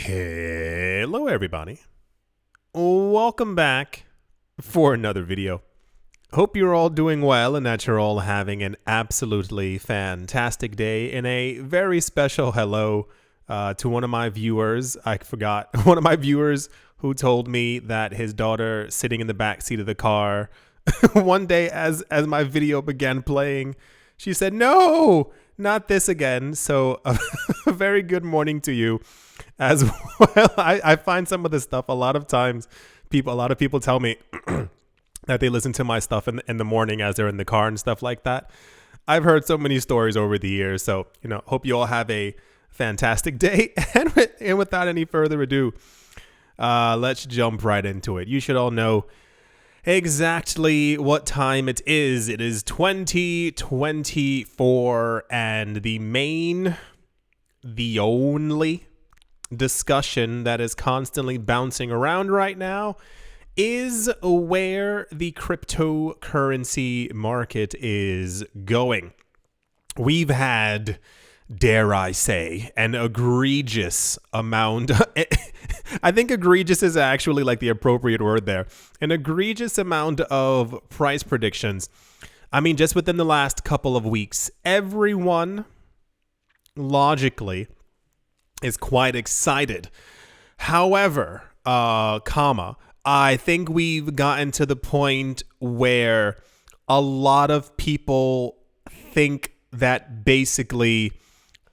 Hello everybody. Welcome back for another video. Hope you're all doing well and that you're all having an absolutely fantastic day. And a very special hello to one of my viewers. I forgot one of my viewers who told me that his daughter sitting in the back seat of the car one day as my video began playing, she said, "No, not this again." So a very good morning to you as well. I find some of this stuff a lot of times. A lot of people tell me that they listen to my stuff in the morning as they're in the car and stuff like that. I've heard so many stories over the years. So, hope you all have a fantastic day. And without any further ado, let's jump right into it. You should all know exactly what time it is. It is 2024, and the only discussion that is constantly bouncing around right now is where the cryptocurrency market is going. We've had, dare I say, an egregious amount. I think egregious is actually like the appropriate word there. An egregious amount of price predictions. I mean, just within the last couple of weeks, everyone logically is quite excited. However, I think we've gotten to the point where a lot of people think that basically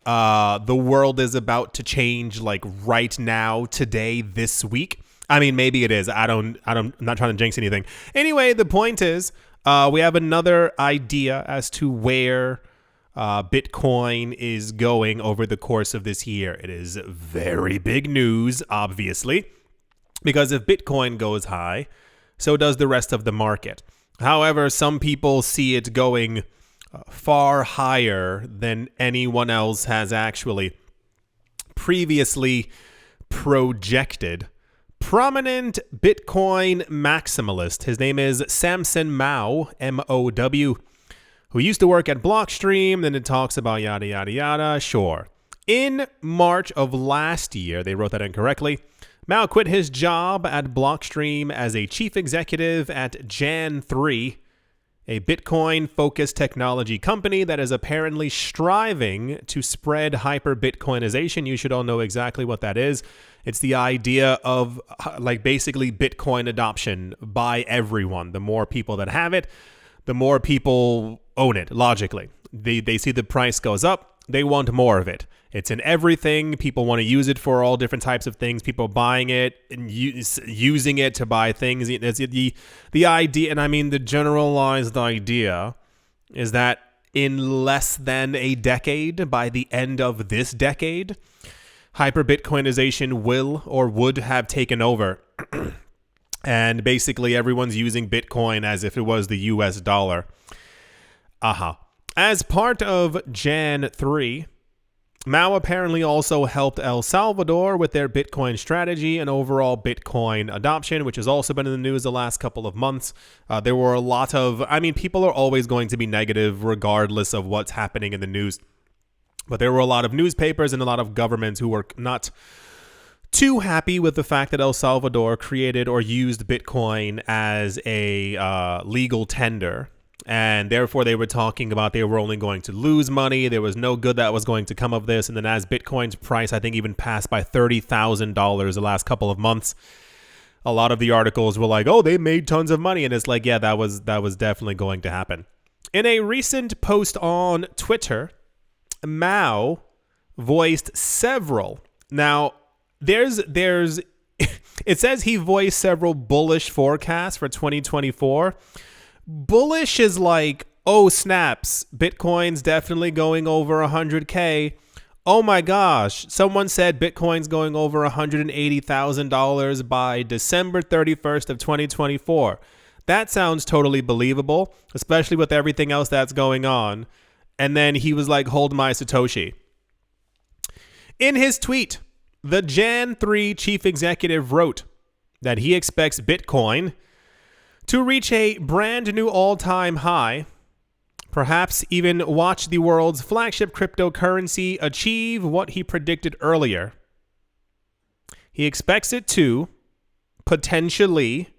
the world is about to change like right now, today, this week. I mean, maybe it is. I'm not trying to jinx anything. Anyway, the point is, we have another idea as to where Bitcoin is going over the course of this year. It is very big news, obviously, because if Bitcoin goes high, so does the rest of the market. However, some people see it going far higher than anyone else has actually previously projected. Prominent Bitcoin maximalist, his name is Samson Mow, M-O-W, who used to work at Blockstream, then it talks about yada, yada, yada. Sure. In March of last year, they wrote that incorrectly, Mao quit his job at Blockstream as a chief executive at Jan3, a Bitcoin-focused technology company that is apparently striving to spread hyper-Bitcoinization. You should all know exactly what that is. It's the idea of like basically Bitcoin adoption by everyone. The more people that have it, the more people own it, logically. They see the price goes up, they want more of it. It's in everything. People want to use it for all different types of things. People buying it and using it to buy things. It's the idea, and I mean the generalized idea, is that in less than a decade, by the end of this decade, hyper-Bitcoinization will or would have taken over. And basically everyone's using Bitcoin as if it was the US dollar. As part of Jan 3, Mao apparently also helped El Salvador with their Bitcoin strategy and overall Bitcoin adoption, which has also been in the news the last couple of months. There were a lot of, people are always going to be negative regardless of what's happening in the news. But there were a lot of newspapers and a lot of governments who were not too happy with the fact that El Salvador created or used Bitcoin as a legal tender. And therefore, they were talking about they were only going to lose money. There was no good that was going to come of this. And then as Bitcoin's price, I think, even passed by $30,000 the last couple of months, a lot of the articles were like, oh, they made tons of money. And it's like, yeah, that was definitely going to happen. In a recent post on Twitter, Mao voiced several. Now, there's it says he voiced several bullish forecasts for 2024. Bullish is like, oh snaps, Bitcoin's definitely going over 100K. Oh my gosh, someone said Bitcoin's going over $180,000 by December 31st of 2024. That sounds totally believable, especially with everything else that's going on. And then he was like, hold my Satoshi. In his tweet, the Jan 3 chief executive wrote that he expects Bitcoin to reach a brand new all-time high, perhaps even watch the world's flagship cryptocurrency achieve what he predicted earlier. He expects it to potentially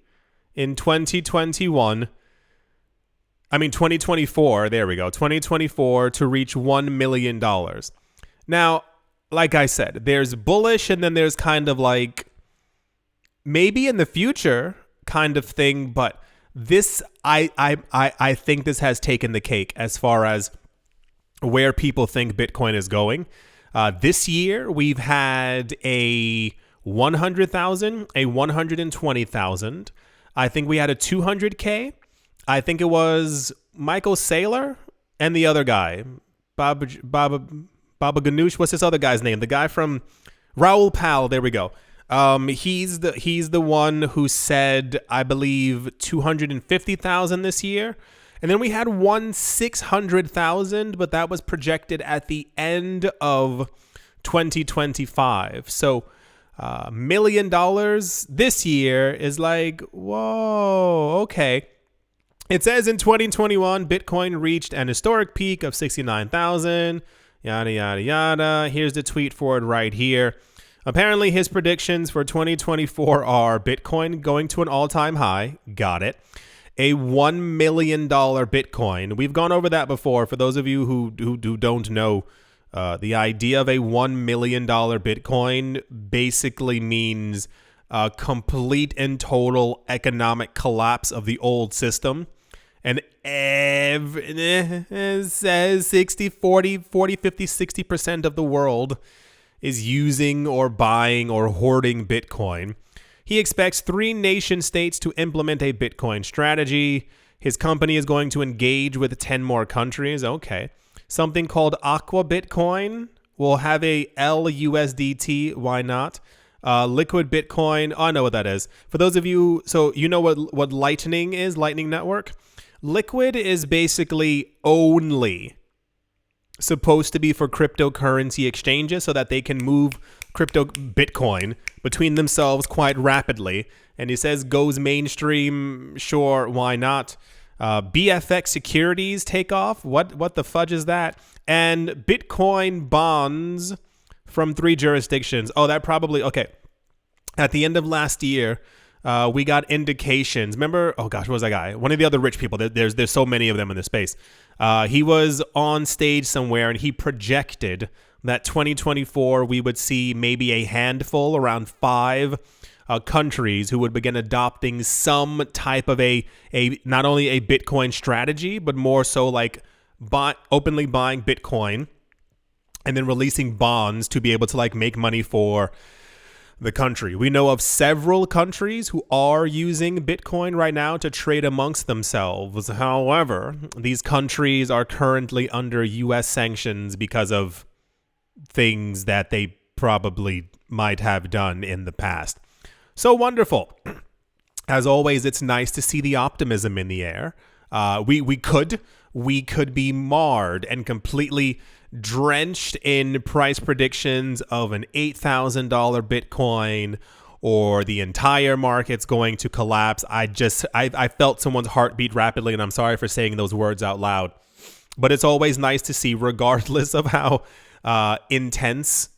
in 2024, there we go, 2024 to reach $1 million. Now, like I said, there's bullish and then there's kind of like maybe in the future kind of thing, but this, I think this has taken the cake as far as where people think Bitcoin is going. This year, we've had a 100,000, a 120,000. I think we had a 200K. I think it was Michael Saylor and the other guy, Baba Ganoush. What's this other guy's name? The guy from Raoul Pal. There we go. He's the one who said, I believe, 250,000 this year. And then we had 600,000, but that was projected at the end of 2025. So $1 million this year is like, whoa, okay. It says in 2021, Bitcoin reached an historic peak of 69,000, yada, yada, yada. Here's the tweet for it right here. Apparently, his predictions for 2024 are Bitcoin going to an all-time high. Got it. A $1 million Bitcoin. We've gone over that before. For those of you who don't know, the idea of a $1 million Bitcoin basically means a complete and total economic collapse of the old system. And it says 60, 40, 50, 60% of the world is using or buying or hoarding Bitcoin. He expects 3 nation states to implement a Bitcoin strategy. His company is going to engage with 10 more countries. Okay. Something called Aqua Bitcoin will have a LUSDT. Why not? Liquid Bitcoin. Oh, I know what that is. For those of you, so you know what Lightning is, Lightning Network? Liquid is basically only supposed to be for cryptocurrency exchanges so that they can move crypto Bitcoin between themselves quite rapidly. And he says goes mainstream. Sure, why not? BFX securities take off. What the fudge is that? And Bitcoin bonds from 3 jurisdictions. Oh, that probably, okay. At the end of last year, we got indications. Remember? Oh gosh, what was that guy? One of the other rich people. There's so many of them in this space. He was on stage somewhere and he projected that 2024 we would see maybe a handful, around 5 countries who would begin adopting some type of a not only a Bitcoin strategy, but more so like openly buying Bitcoin and then releasing bonds to be able to like make money for the country. We know of several countries who are using Bitcoin right now to trade amongst themselves. However, these countries are currently under US sanctions because of things that they probably might have done in the past. So wonderful. As always, it's nice to see the optimism in the air. We could be marred and completely drenched in price predictions of an $8,000 Bitcoin or the entire market's going to collapse. I felt someone's heartbeat rapidly, and I'm sorry for saying those words out loud. But it's always nice to see, regardless of how intense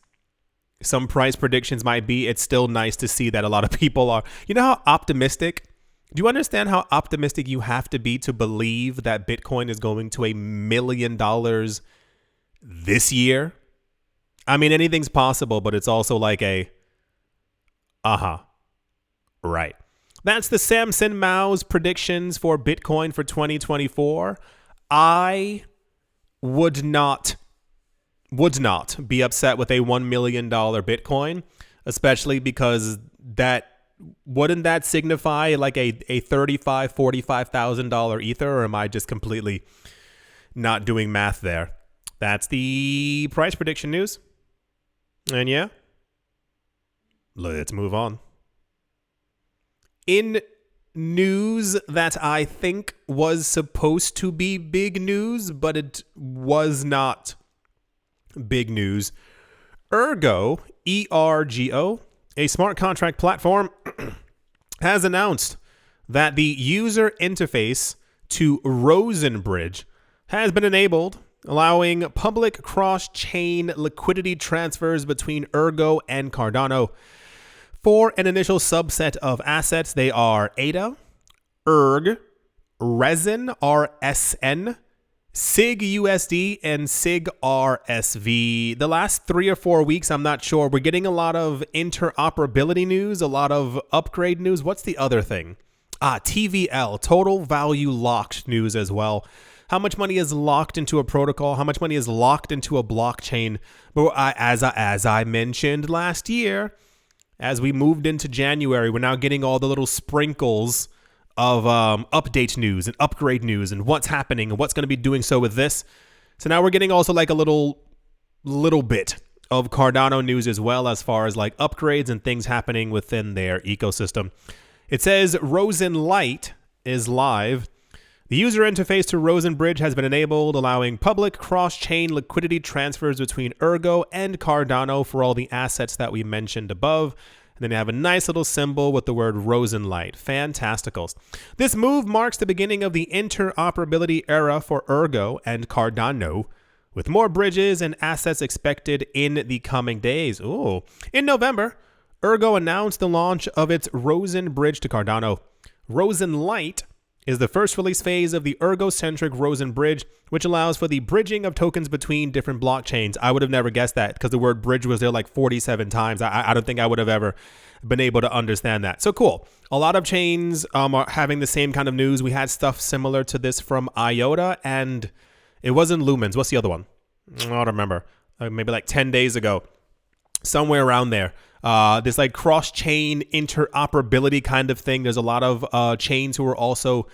some price predictions might be, it's still nice to see that a lot of people are, you know how optimistic? Do you understand how optimistic you have to be to believe that Bitcoin is going to $1 million this year? I mean, anything's possible, but it's also like right. That's the Samson Mao's predictions for Bitcoin for 2024. I would not be upset with a $1 million Bitcoin, especially because wouldn't that signify like a $35,000, $45,000 Ether, or am I just completely not doing math there? That's the price prediction news. And yeah, let's move on. In news that I think was supposed to be big news, but it was not big news. Ergo, ERGO, a smart contract platform, has announced that the user interface to Rosenbridge has been enabled, allowing public cross-chain liquidity transfers between Ergo and Cardano. For an initial subset of assets, they are ADA, ERG, Resin, RSN, SIG USD, and SIG RSV. The last 3 or 4 weeks, I'm not sure. We're getting a lot of interoperability news, a lot of upgrade news. What's the other thing? TVL, total value locked news as well. How much money is locked into a protocol? How much money is locked into a blockchain? But as I mentioned last year, as we moved into January, we're now getting all the little sprinkles of update news and upgrade news and what's happening and what's going to be doing so with this. So now we're getting also like a little bit of Cardano news as well, as far as like upgrades and things happening within their ecosystem. It says Rosen Lite is live. The user interface to Rosen Bridge has been enabled, allowing public cross-chain liquidity transfers between Ergo and Cardano for all the assets that we mentioned above. And then you have a nice little symbol with the word Rosen Lite. Fantasticals. This move marks the beginning of the interoperability era for Ergo and Cardano, with more bridges and assets expected in the coming days. Ooh. In November, Ergo announced the launch of its Rosen Bridge to Cardano. Rosen Lite is the first release phase of the Ergo-centric Rosen Bridge, which allows for the bridging of tokens between different blockchains. I would have never guessed that because the word bridge was there like 47 times. I don't think I would have ever been able to understand that. So cool. A lot of chains are having the same kind of news. We had stuff similar to this from IOTA, and it wasn't Lumens. What's the other one? I don't remember. Maybe like 10 days ago. Somewhere around there. This like cross-chain interoperability kind of thing. There's a lot of chains who are also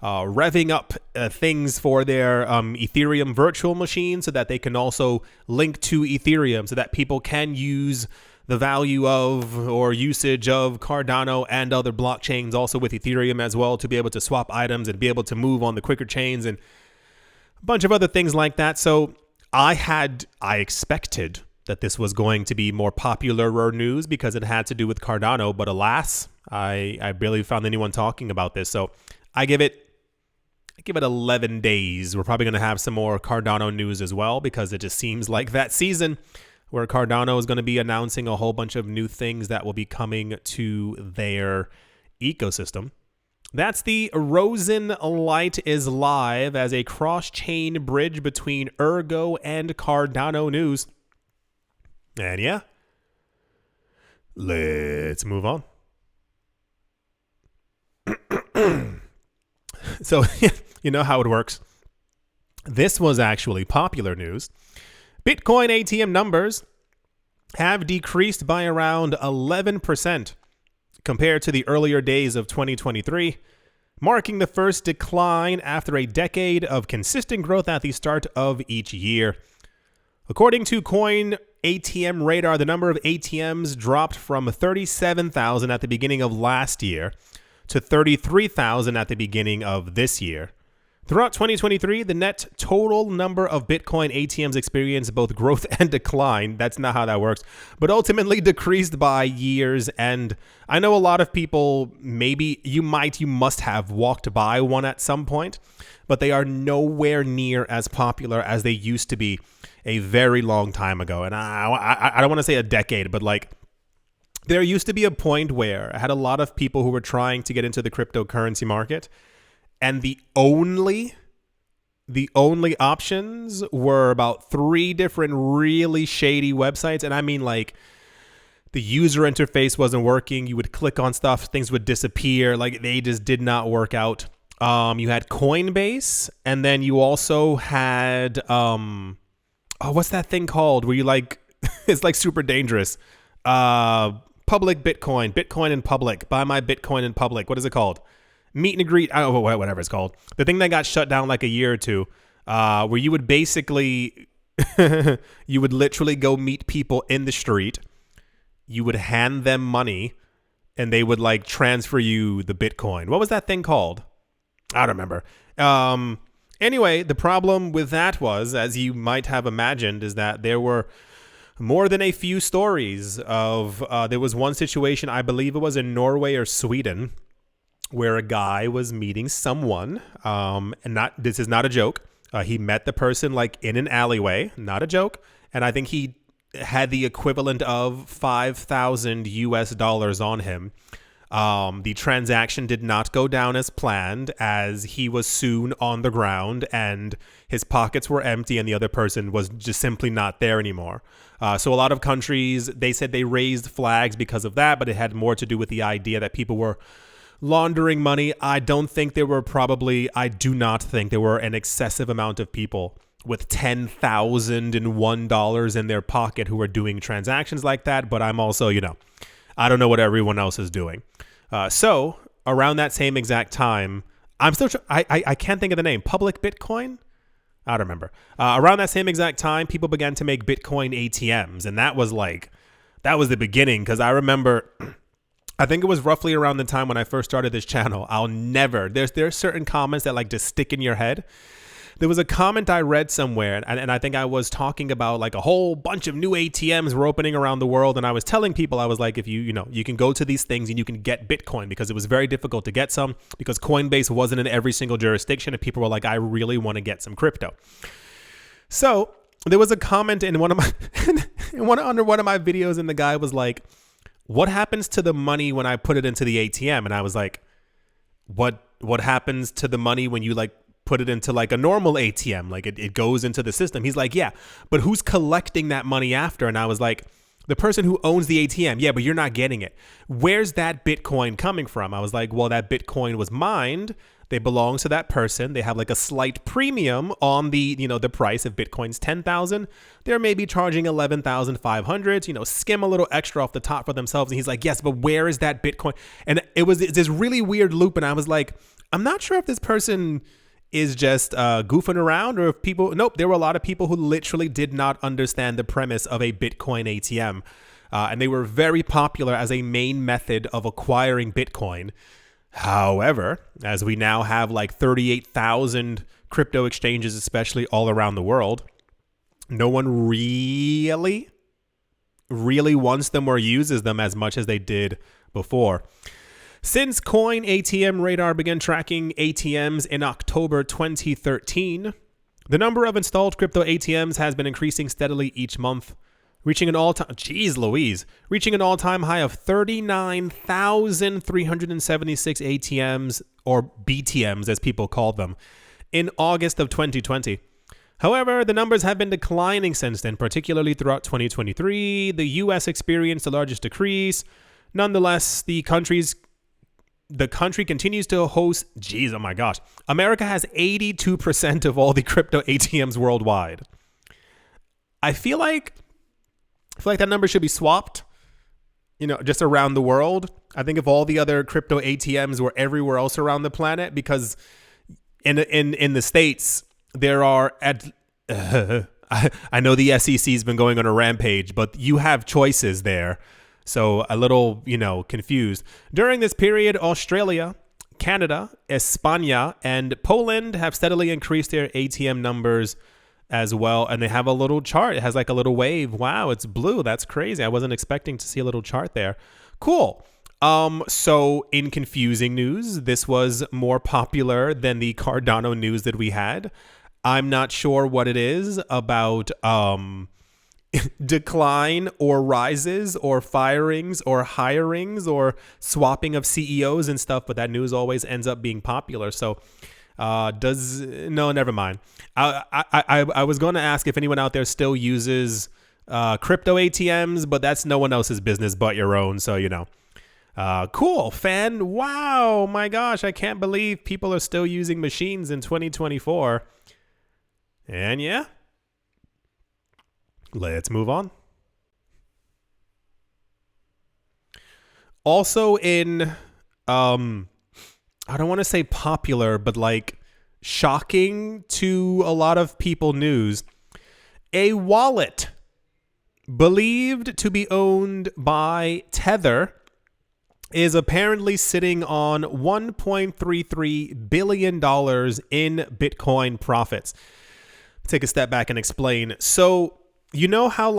revving up things for their Ethereum virtual machine so that they can also link to Ethereum so that people can use the value of or usage of Cardano and other blockchains also with Ethereum as well to be able to swap items and be able to move on the quicker chains and a bunch of other things like that. So I expected that this was going to be more popular news because it had to do with Cardano, but alas, I barely found anyone talking about this. So I give it 11 days. We're probably going to have some more Cardano news as well because it just seems like that season where Cardano is going to be announcing a whole bunch of new things that will be coming to their ecosystem. That's the Rosen Lite is live as a cross-chain bridge between Ergo and Cardano news. And yeah, let's move on. So, you know how it works. This was actually popular news. Bitcoin ATM numbers have decreased by around 11% compared to the earlier days of 2023, marking the first decline after a decade of consistent growth at the start of each year. According to Coin ATM Radar, the number of ATMs dropped from 37,000 at the beginning of last year to 33,000 at the beginning of this year. Throughout 2023, the net total number of Bitcoin ATMs experienced both growth and decline. That's not how that works, but ultimately decreased by years. And I know a lot of people, maybe you must have walked by one at some point, but they are nowhere near as popular as they used to be a very long time ago. And I don't want to say a decade, but like there used to be a point where I had a lot of people who were trying to get into the cryptocurrency market, and the only options were about 3 different really shady websites. And I mean, like, the user interface wasn't working. You would click on stuff, things would disappear. Like, they just did not work out. You had Coinbase, and then you also had what's that thing called where you like it's like super dangerous. Public Bitcoin in public. Buy my Bitcoin in public. What is it called? Meet and greet. I don't know, whatever it's called. The thing that got shut down like a year or two, where you would basically, you would literally go meet people in the street. You would hand them money, and they would like transfer you the Bitcoin. What was that thing called? I don't remember. Anyway, the problem with that was, as you might have imagined, is that there were more than a few stories of, there was one situation, I believe it was in Norway or Sweden, where a guy was meeting someone, this is not a joke. He met the person like in an alleyway, not a joke. And I think he had the equivalent of 5,000 US dollars on him. The transaction did not go down as planned, as he was soon on the ground and his pockets were empty and the other person was just simply not there anymore. So a lot of countries, they said they raised flags because of that, but it had more to do with the idea that people were laundering money. I do not think there were an excessive amount of people with $10,001 in their pocket who are doing transactions like that. But I'm also, I don't know what everyone else is doing. So around that same exact time, I can't think of the name. Public Bitcoin? I don't remember. Around that same exact time, people began to make Bitcoin ATMs. And that was the beginning. Because I remember, I think it was roughly around the time when I first started this channel. There's certain comments that just stick in your head. There was a comment I read somewhere, and I think I was talking about a whole bunch of new ATMs were opening around the world, and I was telling people, I was like, if you can go to these things and you can get Bitcoin, because it was very difficult to get some, because Coinbase wasn't in every single jurisdiction, and people were like, I really want to get some crypto. So there was a comment in one of my under one of my videos, and the guy was like, what happens to the money when I put it into the ATM? And I was like, what happens to the money when you put it into a normal ATM? It goes into the system. He's like, yeah, but who's collecting that money after? And I was like, the person who owns the ATM. Yeah, but you're not getting it. Where's that Bitcoin coming from? I was like, well, that Bitcoin was mined. They belong to that person. They have a slight premium on the, the price. If Bitcoin's 10,000, they're maybe charging 11,500, skim a little extra off the top for themselves. And he's like, yes, but where is that Bitcoin? And it's this really weird loop. And I was like, I'm not sure if this person is just goofing around, or if nope, there were a lot of people who literally did not understand the premise of a Bitcoin ATM. And they were very popular as a main method of acquiring Bitcoin. However, as we now have 38,000 crypto exchanges, especially all around the world, no one really wants them or uses them as much as they did before. Since Coin ATM Radar began tracking ATMs in October 2013, the number of installed crypto ATMs has been increasing steadily each month, reaching an all-time high of 39,376 ATMs, or BTMs as people call them, in August of 2020. However, the numbers have been declining since then, particularly throughout 2023. The US experienced the largest decrease. Nonetheless, the country continues to host, America has 82% of all the crypto ATMs worldwide. I feel like that number should be swapped, just around the world. I think if all the other crypto ATMs were everywhere else around the planet, because in the States, there are I know the SEC has been going on a rampage, but you have choices there. So a little, confused. During this period, Australia, Canada, España, and Poland have steadily increased their ATM numbers as well. And they have a little chart. It has a little wave. Wow, it's blue. That's crazy. I wasn't expecting to see a little chart there. Cool. So in confusing news, this was more popular than the Cardano news that we had. I'm not sure what it is about decline or rises or firings or hirings or swapping of CEOs and stuff, but that news always ends up being popular. So never mind. I was going to ask if anyone out there still uses crypto ATMs, but that's no one else's business but your own. So, cool, fan. Wow, my gosh, I can't believe people are still using machines in 2024. And yeah, let's move on. Also in, I don't want to say popular, but shocking to a lot of people news, a wallet believed to be owned by Tether is apparently sitting on $1.33 billion in Bitcoin profits. Take a step back and explain. So, you know how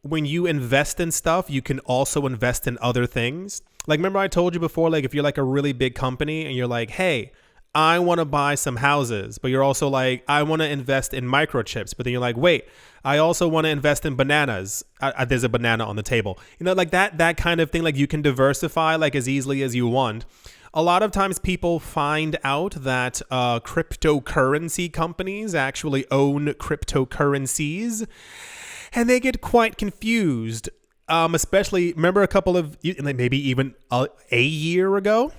when you invest in stuff, you can also invest in other things? Remember I told you before, if you're a really big company and you're like, hey, I want to buy some houses, but you're also like, I want to invest in microchips, but then you're like, wait, I also want to invest in bananas. There's a banana on the table. Like that kind of thing. Like you can diversify like as easily as you want. A lot of times people find out that cryptocurrency companies actually own cryptocurrencies, and they get quite confused. Especially, remember a couple of, maybe even a year ago,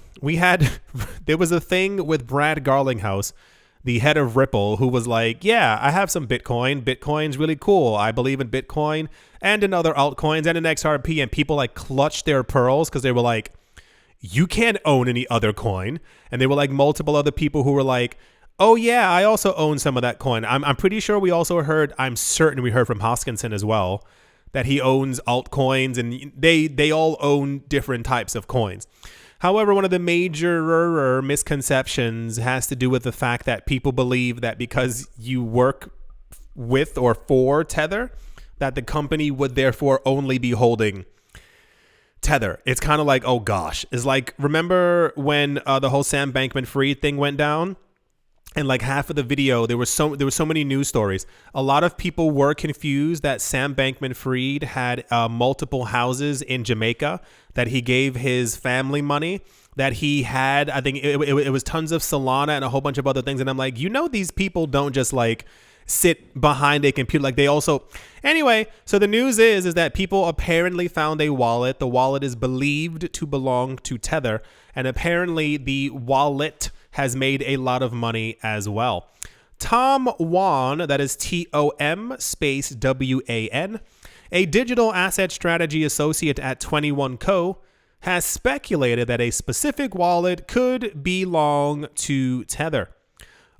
there was a thing with Brad Garlinghouse, the head of Ripple, who was like, yeah, I have some Bitcoin. Bitcoin's really cool. I believe in Bitcoin and in other altcoins and in XRP. And people like clutched their pearls because they were like, you can't own any other coin. And there were like multiple other people who were like, oh yeah, I also own some of that coin. I'm pretty sure I'm certain we heard from Hoskinson as well, that he owns altcoins, and they all own different types of coins. However, one of the major misconceptions has to do with the fact that people believe that because you work with or for Tether, that the company would therefore only be holding Tether. It's kind of like, oh gosh. It's like, remember when the whole Sam Bankman-Fried thing went down? And like half of the video, there were so many news stories. A lot of people were confused that Sam Bankman-Fried had multiple houses in Jamaica, that he gave his family money, that he had, I think it was tons of Solana and a whole bunch of other things. And I'm like, these people don't just like sit behind a computer. Like they also, anyway, so the news is that people apparently found a wallet. The wallet is believed to belong to Tether. And apparently the wallet has made a lot of money as well. Tom Wan, that is TOM space WAN, a digital asset strategy associate at 21 Co, has speculated that a specific wallet could belong to Tether.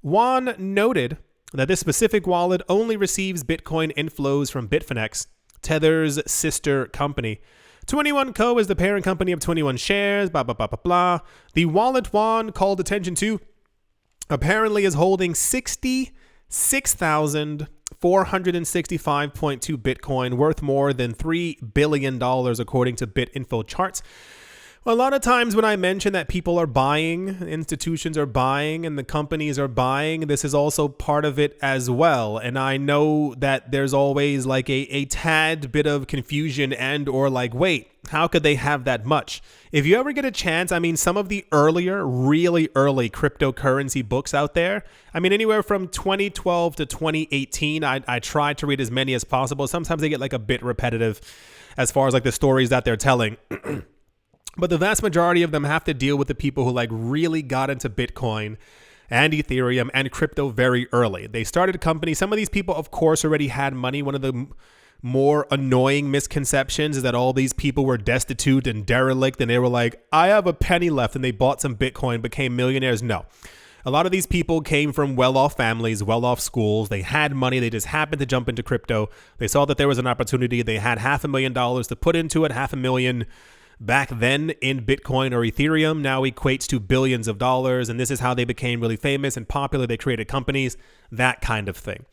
Wan noted that this specific wallet only receives Bitcoin inflows from Bitfinex, Tether's sister company. 21 Co is the parent company of 21 Shares, blah, blah, blah, blah, blah. The wallet Wan called attention to apparently is holding 66,465.2 Bitcoin, worth more than $3 billion, according to BitInfo charts. A lot of times when I mention that people are buying, institutions are buying, and the companies are buying, this is also part of it as well. And I know that there's always like a tad bit of confusion and or like, wait, how could they have that much? If you ever get a chance, some of the really early cryptocurrency books out there, anywhere from 2012 to 2018, I tried to read as many as possible. Sometimes they get like a bit repetitive as far as like the stories that they're telling. But the vast majority of them have to deal with the people who like really got into Bitcoin and Ethereum and crypto very early. They started companies. Some of these people, of course, already had money. One of the more annoying misconceptions is that all these people were destitute and derelict and they were like, I have a penny left, and they bought some Bitcoin, became millionaires. No. A lot of these people came from well-off families, well-off schools. They had money. They just happened to jump into crypto. They saw that there was an opportunity. They had $500,000 to put into it. $500,000 back then in Bitcoin or Ethereum now equates to billions of dollars. And this is how they became really famous and popular. They created companies, that kind of thing.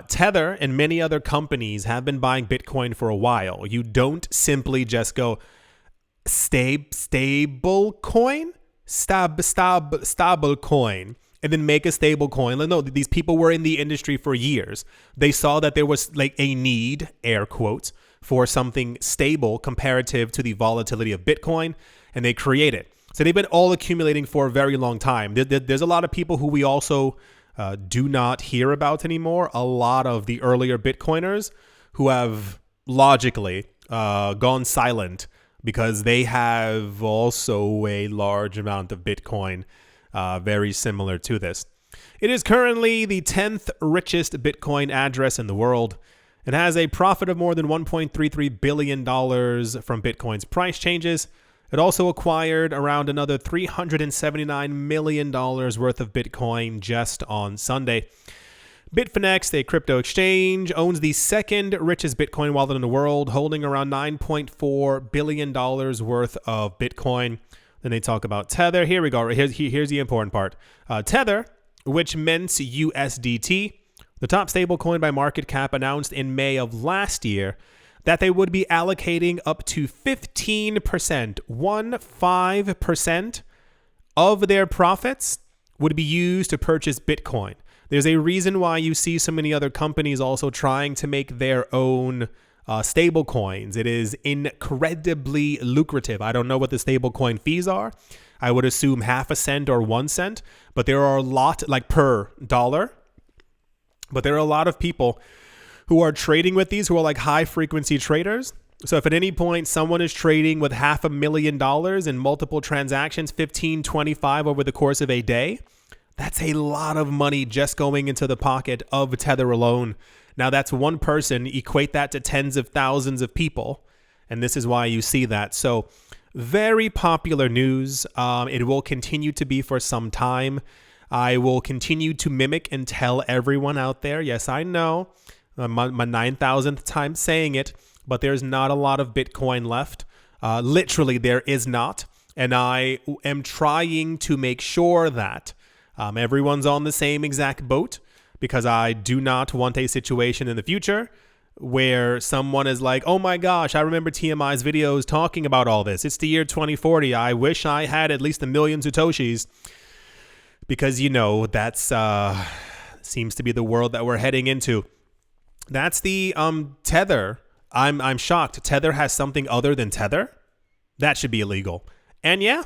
Tether and many other companies have been buying Bitcoin for a while. You don't simply just go stable coin, and then make a stable coin. No, these people were in the industry for years. They saw that there was like a need, air quotes, for something stable comparative to the volatility of Bitcoin, and they create it. So they've been all accumulating for a very long time. There's a lot of people who we also do not hear about anymore. A lot of the earlier Bitcoiners who have logically gone silent because they have also a large amount of Bitcoin, very similar to this. It is currently the 10th richest Bitcoin address in the world. It has a profit of more than $1.33 billion from Bitcoin's price changes. It also acquired around another $379 million worth of Bitcoin just on Sunday. Bitfinex, a crypto exchange, owns the second richest Bitcoin wallet in the world, holding around $9.4 billion worth of Bitcoin. Then they talk about Tether. Here we go. Here's the important part. Tether, which mints USDT, the top stablecoin by market cap, announced in May of last year that they would be allocating up to 15%, 15% of their profits would be used to purchase Bitcoin. There's a reason why you see so many other companies also trying to make their own stable coins. It is incredibly lucrative. I don't know what the stable coin fees are. I would assume 0.5 cent or 1 cent, but there are a lot, like per dollar. But there are a lot of people who are trading with these, who are like high frequency traders. So if at any point someone is trading with $500,000 in multiple transactions, 15, 25 over the course of a day, that's a lot of money just going into the pocket of Tether alone. Now that's one person. Equate that to tens of thousands of people. And this is why you see that. So very popular news. It will continue to be for some time. I will continue to mimic and tell everyone out there. Yes, I know. My 9,000th time saying it, but there's not a lot of Bitcoin left. Literally, there is not. And I am trying to make sure that everyone's on the same exact boat, because I do not want a situation in the future where someone is like, oh my gosh, I remember TMI's videos talking about all this. It's the year 2040. I wish I had at least 1 million Satoshis. Because, you know, that's seems to be the world that we're heading into. That's the Tether. I'm shocked. Tether has something other than Tether? That should be illegal. And yeah,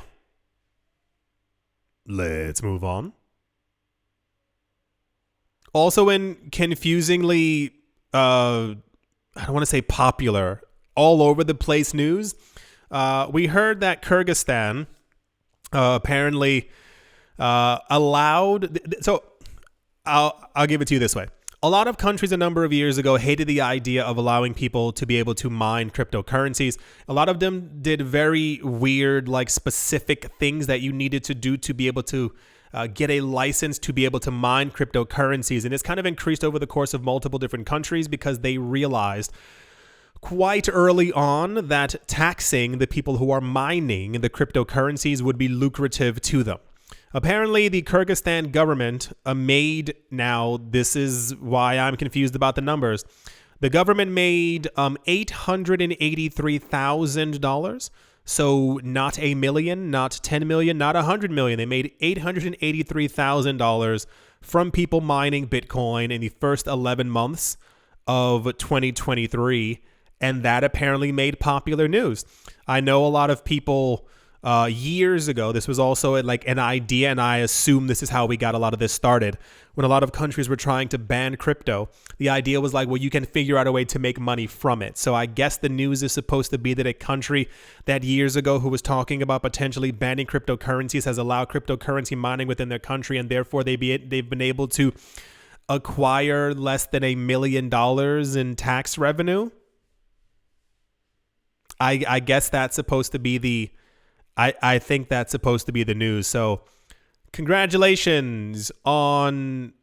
let's move on. Also in confusingly, I don't want to say popular, all over the place news, we heard that Kyrgyzstan apparently allowed... So I'll give it to you this way. A lot of countries a number of years ago hated the idea of allowing people to be able to mine cryptocurrencies. A lot of them did very weird, like specific things that you needed to do to be able to get a license to be able to mine cryptocurrencies. And it's kind of increased over the course of multiple different countries because they realized quite early on that taxing the people who are mining the cryptocurrencies would be lucrative to them. Apparently, the Kyrgyzstan government made, now this is why I'm confused about the numbers, the government made $883,000. So not 1 million, not 10 million, not 100 million. They made $883,000 from people mining Bitcoin in the first 11 months of 2023. And that apparently made popular news. I know a lot of people... years ago, this was also like an idea, and I assume this is how we got a lot of this started. When a lot of countries were trying to ban crypto, the idea was like, well, you can figure out a way to make money from it. So I guess the news is supposed to be that a country that years ago who was talking about potentially banning cryptocurrencies has allowed cryptocurrency mining within their country, and therefore they've been able to acquire less than $1 million in tax revenue. I guess that's supposed to be the... I think that's supposed to be the news. So congratulations on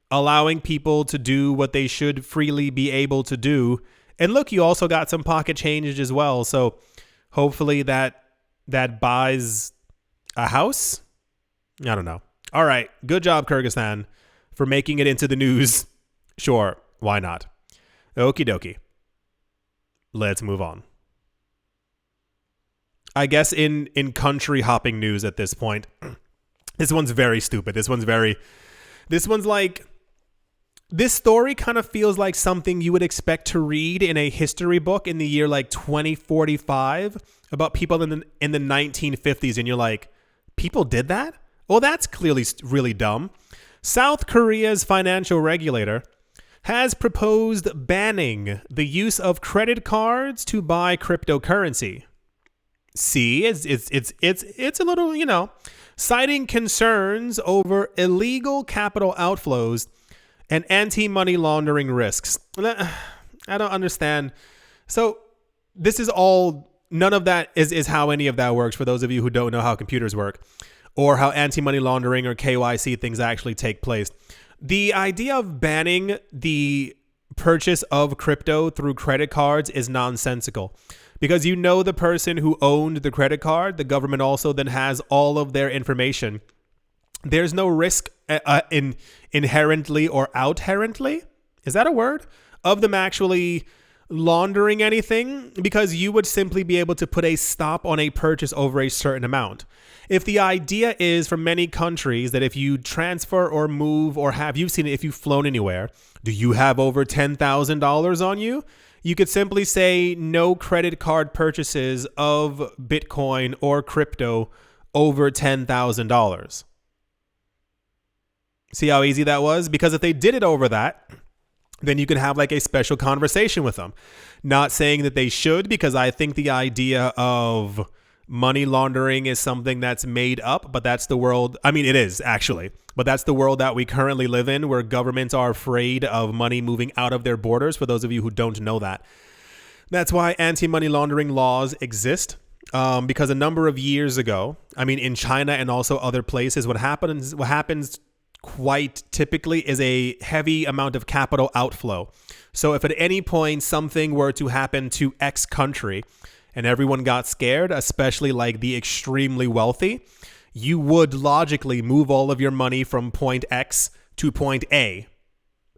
allowing people to do what they should freely be able to do. And look, you also got some pocket change as well. So hopefully that buys a house. I don't know. All right. Good job, Kyrgyzstan, for making it into the news. Sure. Why not? Okie dokie. Let's move on. I guess in country hopping news at this point, this one's very stupid. This one's like, this story kind of feels like something you would expect to read in a history book in the year like 2045 about people in the 1950s. And you're like, people did that? Well, that's clearly really dumb. South Korea's financial regulator has proposed banning the use of credit cards to buy cryptocurrency. See, it's a little, you know, citing concerns over illegal capital outflows and anti-money laundering risks. I don't understand. So this is all, none of that is how any of that works for those of you who don't know how computers work or how anti-money laundering or KYC things actually take place. The idea of banning the purchase of crypto through credit cards is nonsensical. Because you know the person who owned the credit card, the government also then has all of their information. There's no risk inherently or outherently, is that a word? Of them actually laundering anything, because you would simply be able to put a stop on a purchase over a certain amount. If the idea is for many countries that if you transfer or move or have you seen it, if you've flown anywhere, do you have over $10,000 on you? You could simply say no credit card purchases of Bitcoin or crypto over $10,000. See how easy that was? Because if they did it over that, then you can have like a special conversation with them. Not saying that they should, because I think the idea of money laundering is something that's made up, but that's the world. I mean, it is actually, but that's the world that we currently live in, where governments are afraid of money moving out of their borders. For those of you who don't know that, that's why anti-money laundering laws exist. Because a number of years ago, I mean, in China and also other places, what happens quite typically is a heavy amount of capital outflow. So if at any point something were to happen to X country and everyone got scared, especially like the extremely wealthy, you would logically move all of your money from point X to point A,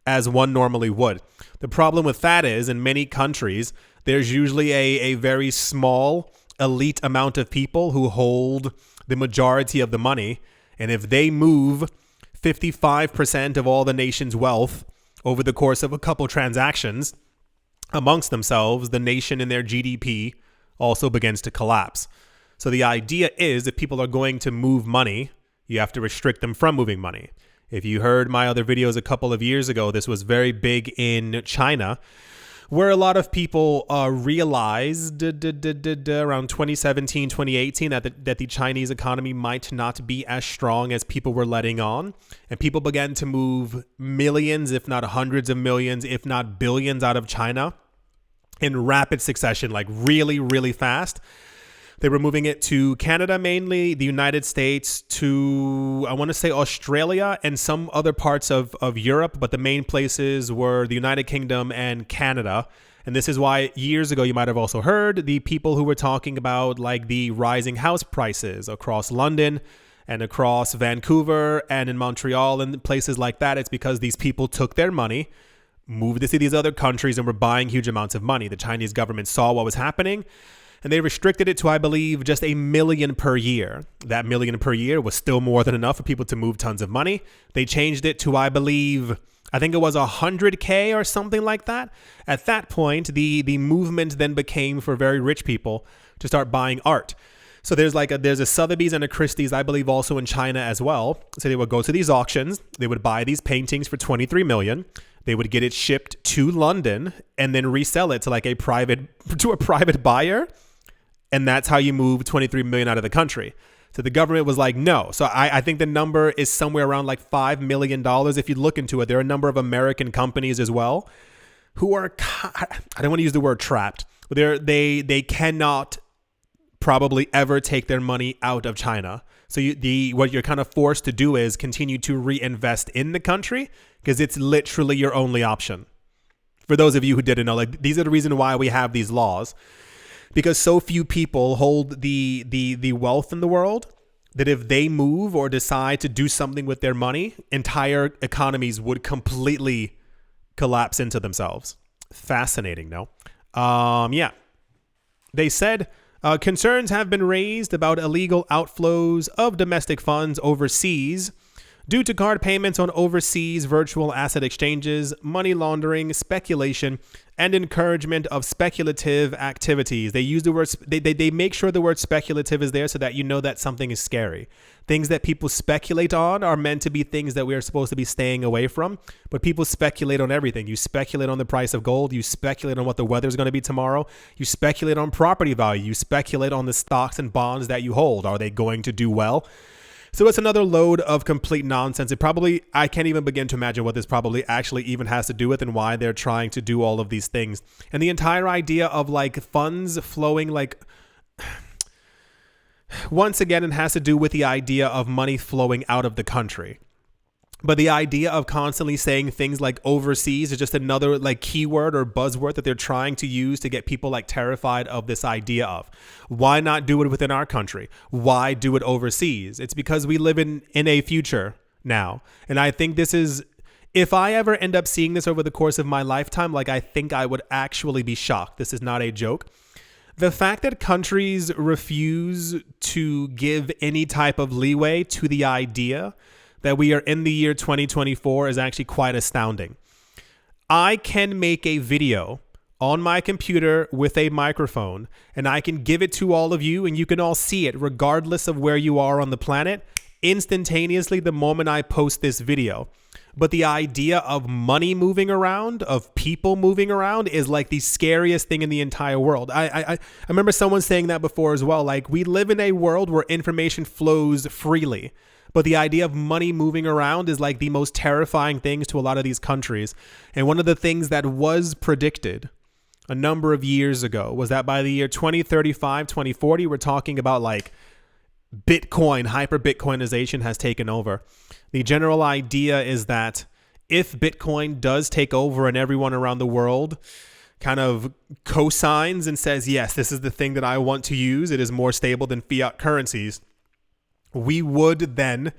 as one normally would. The problem with that is, in many countries, there's usually a very small elite amount of people who hold the majority of the money. And if they move 55% of all the nation's wealth over the course of a couple transactions amongst themselves, the nation and their GDP also begins to collapse. So the idea is, if people are going to move money, you have to restrict them from moving money. If you heard my other videos a couple of years ago, this was very big in China, where a lot of people realized around 2017, 2018 that the Chinese economy might not be as strong as people were letting on. And people began to move millions, if not hundreds of millions, if not billions out of China in rapid succession, like really, really fast. They were moving it to Canada mainly, the United States, to, I want to say, Australia and some other parts of Europe. But the main places were the United Kingdom and Canada. And this is why years ago you might have also heard the people who were talking about like the rising house prices across London and across Vancouver and in Montreal and places like that. It's because these people took their money, moved it to these other countries, and were buying huge amounts of money. The Chinese government saw what was happening, and they restricted it to, I believe, just 1 million per year. That 1 million per year was still more than enough for people to move tons of money. They changed it to, I think it was 100K or something like that. At that point, the movement then became for very rich people to start buying art. So there's a Sotheby's and a Christie's, I believe, also in China as well. So they would go to these auctions. They would buy these paintings for 23 million. They would get it shipped to London and then resell it to a private buyer. And that's how you move 23 million out of the country. So the government was like, no. So I think the number is somewhere around like $5 million. If you look into it, there are a number of American companies as well who are, I don't want to use the word trapped, but they cannot probably ever take their money out of China. So what you're kind of forced to do is continue to reinvest in the country, because it's literally your only option. For those of you who didn't know, like, these are the reason why we have these laws. Because so few people hold the wealth in the world that if they move or decide to do something with their money, entire economies would completely collapse into themselves. Fascinating, no? Yeah. They said concerns have been raised about illegal outflows of domestic funds overseas due to card payments on overseas virtual asset exchanges, money laundering, speculation, and encouragement of speculative activities. They use the word, they make sure the word speculative is there so that you know that something is scary. Things that people speculate on are meant to be things that we are supposed to be staying away from, but people speculate on everything. You speculate on the price of gold. You speculate on what the weather is going to be tomorrow. You speculate on property value. You speculate on the stocks and bonds that you hold. Are they going to do well? So it's another load of complete nonsense. I can't even begin to imagine what this probably actually even has to do with and why they're trying to do all of these things. And the entire idea of like funds flowing, like, once again, it has to do with the idea of money flowing out of the country. But the idea of constantly saying things like overseas is just another like keyword or buzzword that they're trying to use to get people like terrified of this idea of. Why not do it within our country? Why do it overseas? It's because we live in a future now. And I think this is, If I ever end up seeing this over the course of my lifetime, like I think I would actually be shocked. This is not a joke. The fact that countries refuse to give any type of leeway to the idea that we are in the year 2024 is actually quite astounding. I can make a video on my computer with a microphone, and I can give it to all of you, and you can all see it regardless of where you are on the planet instantaneously the moment I post this video. But the idea of money moving around, of people moving around, is like the scariest thing in the entire world. I remember someone saying that before as well. Like, we live in a world where information flows freely, but the idea of money moving around is like the most terrifying things to a lot of these countries. And one of the things that was predicted a number of years ago was that by the year 2035, 2040, we're talking about like Bitcoin, hyper Bitcoinization has taken over. The general idea is that if Bitcoin does take over and everyone around the world kind of co-signs and says, yes, this is the thing that I want to use, it is more stable than fiat currencies, we would then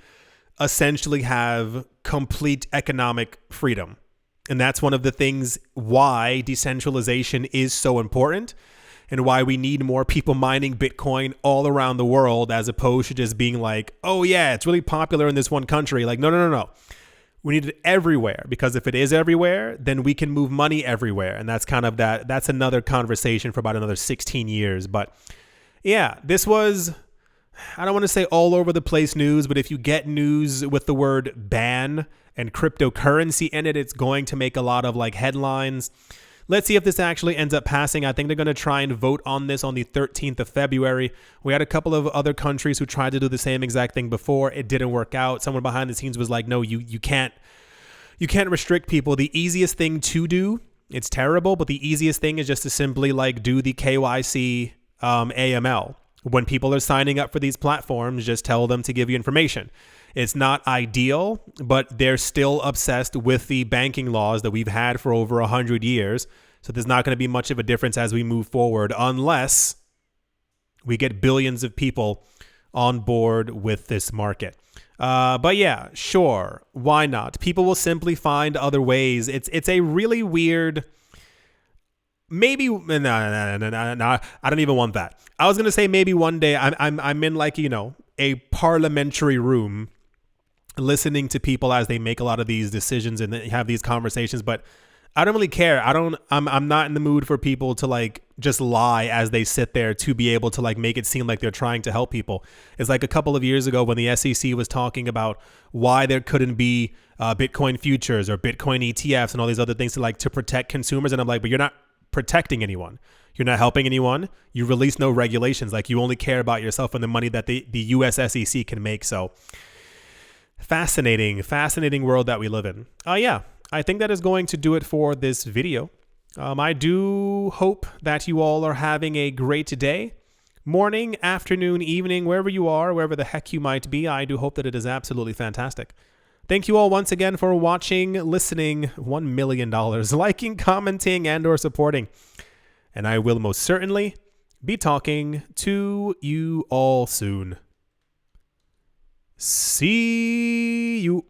essentially have complete economic freedom. And that's one of the things why decentralization is so important and why we need more people mining Bitcoin all around the world, as opposed to just being like, oh yeah, it's really popular in this one country. Like, no. We need it everywhere, because if it is everywhere, then we can move money everywhere. And that's kind of that's another conversation for about another 16 years. But yeah, this was, I don't want to say all over the place news, but if you get news with the word ban and cryptocurrency in it, it's going to make a lot of like headlines. Let's see if this actually ends up passing. I think they're going to try and vote on this on the 13th of February. We had a couple of other countries who tried to do the same exact thing before. It didn't work out. Someone behind the scenes was like, no, you can't restrict people. The easiest thing to do, it's terrible, but the easiest thing is just to simply like do the KYC AML. When people are signing up for these platforms, just tell them to give you information. It's not ideal, but they're still obsessed with the banking laws that we've had for over 100 years. So there's not going to be much of a difference as we move forward, unless we get billions of people on board with this market. But yeah, sure, why not? People will simply find other ways. It's a really weird. Maybe no, I don't even want that. I was gonna say maybe one day I'm in like, you know, a parliamentary room, listening to people as they make a lot of these decisions and have these conversations, but I don't really care. I'm not in the mood for people to like just lie as they sit there to be able to like make it seem like they're trying to help people. It's like a couple of years ago when the SEC was talking about why there couldn't be Bitcoin futures or Bitcoin ETFs and all these other things to protect consumers. And I'm like, but you're not protecting anyone. You're not helping anyone. You release no regulations. Like, you only care about yourself and the money that the US SEC can make. So fascinating world that we live in. Yeah, I think that is going to do it for this video. I do hope that you all are having a great day, morning, afternoon, evening, wherever you are, wherever the heck you might be. I do hope that it is absolutely fantastic. Thank you all once again for watching, listening, $1 million, liking, commenting, and or supporting. And I will most certainly be talking to you all soon. See you.